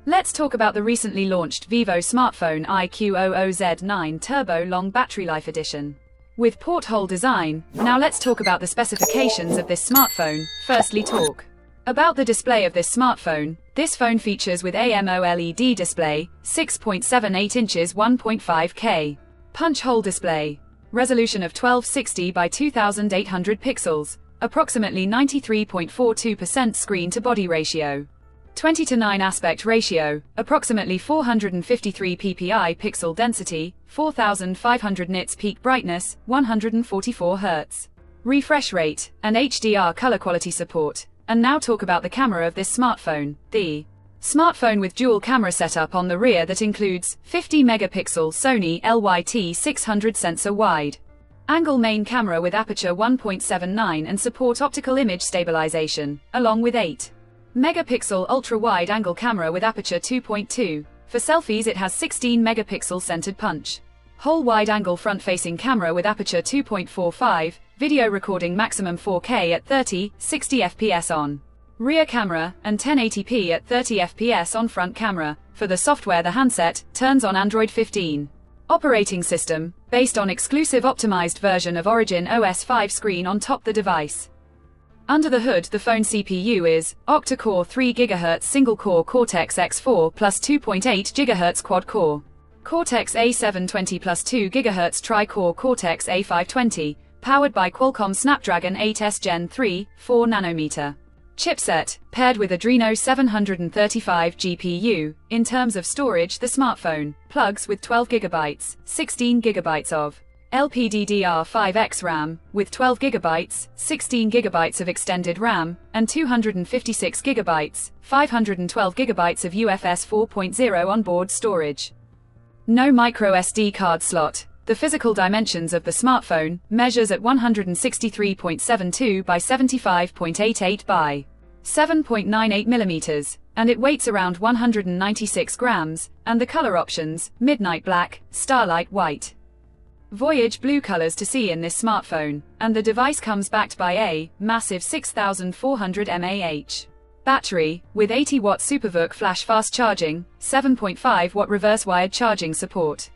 Let's talk about the recently launched Vivo smartphone IQOO Z9 Turbo Long Battery Life Edition. With porthole design, now let's talk about the specifications of this smartphone. Firstly, talk about the display of this smartphone. This phone features with AMOLED display, 6.78 inches 1.5K. Punch hole display. Resolution of 1260 by 2800 pixels, approximately 93.42% screen-to-body ratio. 20:9 aspect ratio, approximately 453 ppi pixel density, 4500 nits peak brightness, 144 Hz. Refresh rate, and HDR color quality support. And now talk about the camera of this smartphone. The smartphone with dual camera setup on the rear that includes 50 megapixel Sony LYT600 sensor wide angle main camera with aperture 1.79 and support optical image stabilization, along with 8 megapixel ultra-wide angle camera with aperture 2.2. For selfies it has 16 megapixel centered punch hole wide-angle front-facing camera with aperture 2.45, video recording maximum 4K at 30/60 fps on rear camera, and 1080p at 30 fps on front camera. For the software, the handset turns on Android 15 operating system, based on exclusive optimized version of Origin OS 5 screen on top the device. Under the hood, the phone CPU is octa-core 3 GHz single-core Cortex-X4 plus 2.8 GHz quad-core Cortex-A720 plus 2 GHz tri-core Cortex-A520, powered by Qualcomm Snapdragon 8S Gen 3, 4 nanometer chipset, paired with Adreno 735 GPU. In terms of storage, the smartphone plugs with 12 GB, 16 GB of LPDDR5X RAM, with 12 GB, 16 GB of extended RAM, and 256 GB, 512 GB of UFS 4.0 onboard storage. No micro SD card slot. The physical dimensions of the smartphone measures at 163.72 by 75.88 by 7.98 millimeters, and it weighs around 196 grams, and the color options, midnight black, starlight white, voyage blue colors to see in this smartphone, and the device comes backed by a massive 6400 mAh battery, with 80-watt SuperVOOC flash fast charging, 7.5-watt reverse wired charging support.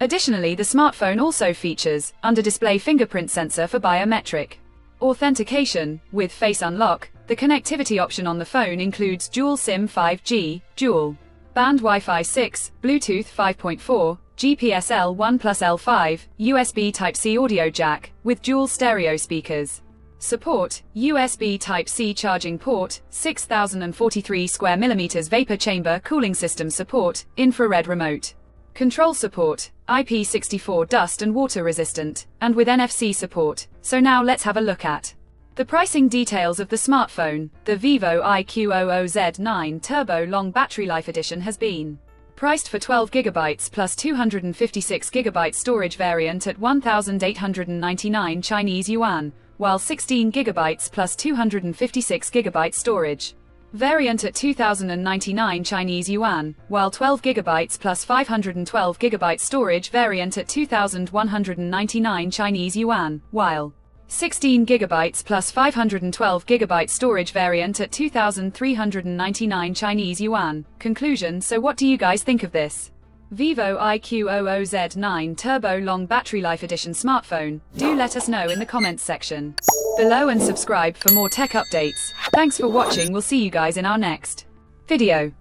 Additionally, the smartphone also features under-display fingerprint sensor for biometric authentication. With Face Unlock, the connectivity option on the phone includes dual SIM 5G, dual band Wi-Fi 6, Bluetooth 5.4, GPS L1 plus L5, USB Type-C audio jack, with dual stereo speakers. Support, USB Type-C charging port, 6043 square millimeters vapor chamber cooling system support, infrared remote control support, IP64 dust and water resistant, and with NFC support. So now let's have a look at the pricing details of the smartphone. The Vivo IQOO Z9 Turbo Long Battery Life Edition has been priced for 12 GB plus 256 GB storage variant at 1,899 Chinese yuan, while 16 GB plus 256 GB storage variant at 2,099 Chinese yuan, while 12 GB plus 512 GB storage variant at 2,199 Chinese yuan, while 16 GB plus 512 GB storage variant at 2,399 Chinese yuan. Conclusion: so what do you guys think of this Vivo IQOO Z9 Turbo Long Battery Life Edition smartphone? Do let us know in the comments section below and subscribe for more tech updates. Thanks for watching. We'll see you guys in our next video.